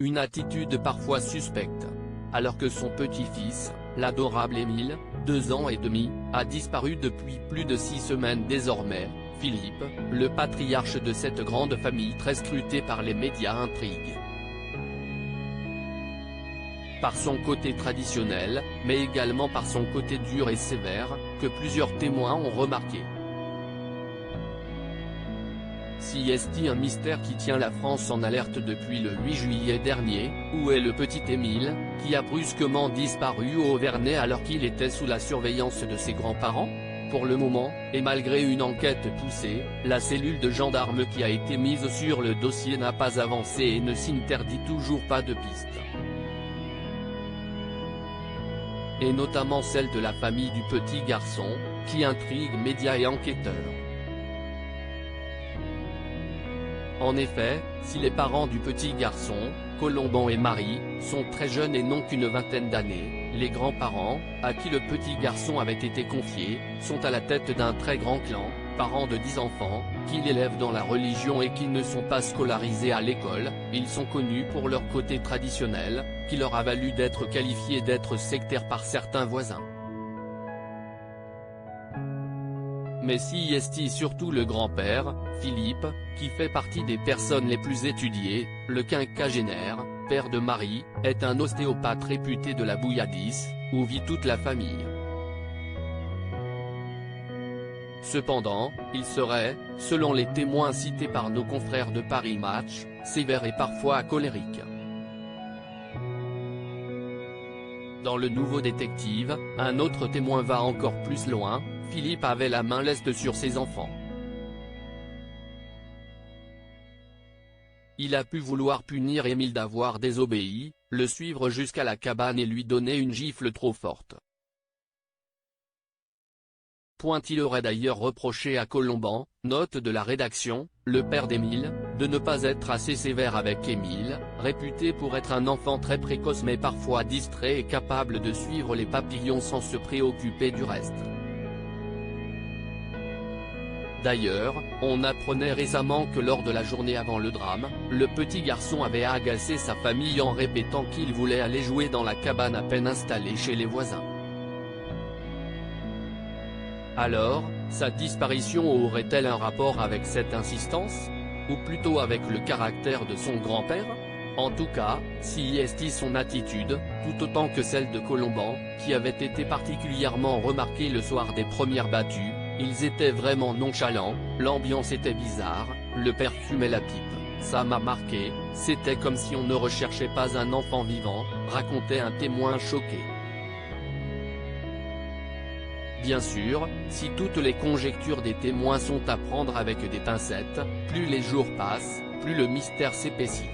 une attitude parfois suspecte. Alors que son petit-fils, l'adorable Émile, 2 ans et demi, a disparu depuis plus de 6 semaines désormais, Philippe, le patriarche de cette grande famille très scrutée par les médias intrigue. Par son côté traditionnel, mais également par son côté dur et sévère, que plusieurs témoins ont remarqué. Si est-il un mystère qui tient la France en alerte depuis le 8 juillet dernier, où est le petit Émile, qui a brusquement disparu au Vernet alors qu'il était sous la surveillance de ses grands-parents? Pour le moment, et malgré une enquête poussée, la cellule de gendarmes qui a été mise sur le dossier n'a pas avancé et ne s'interdit toujours pas de pistes. Et notamment celle de la famille du petit garçon, qui intrigue médias et enquêteurs. En effet, si les parents du petit garçon, Colomban et Marie, sont très jeunes et n'ont qu'une vingtaine d'années, les grands-parents, à qui le petit garçon avait été confié, sont à la tête d'un très grand clan, parents de 10 enfants, qui l'élèvent dans la religion et qui ne sont pas scolarisés à l'école. Ils sont connus pour leur côté traditionnel, qui leur a valu d'être qualifiés d'être sectaires par certains voisins. Mais si est surtout le grand-père, Philippe, qui fait partie des personnes les plus étudiées, le quinquagénaire, père de Marie, est un ostéopathe réputé de la Bouilladis, où vit toute la famille. Cependant, il serait, selon les témoins cités par nos confrères de Paris Match, sévère et parfois colérique. Dans Le Nouveau Détective, un autre témoin va encore plus loin: Philippe avait la main leste sur ses enfants. Il a pu vouloir punir Émile d'avoir désobéi, le suivre jusqu'à la cabane et lui donner une gifle trop forte. Il aurait d'ailleurs reproché à Colomban, note de la rédaction, le père d'Émile, de ne pas être assez sévère avec Émile, réputé pour être un enfant très précoce mais parfois distrait et capable de suivre les papillons sans se préoccuper du reste. D'ailleurs, on apprenait récemment que lors de la journée avant le drame, le petit garçon avait agacé sa famille en répétant qu'il voulait aller jouer dans la cabane à peine installée chez les voisins. Alors, sa disparition aurait-elle un rapport avec cette insistance? Ou plutôt avec le caractère de son grand-père? En tout cas, si est son attitude, tout autant que celle de Colomban, qui avait été particulièrement remarquée le soir des premières battues, ils étaient vraiment nonchalants, l'ambiance était bizarre, le père fumait la pipe. Ça m'a marqué, c'était comme si on ne recherchait pas un enfant vivant, racontait un témoin choqué. Bien sûr, si toutes les conjectures des témoins sont à prendre avec des pincettes, plus les jours passent, plus le mystère s'épaissit.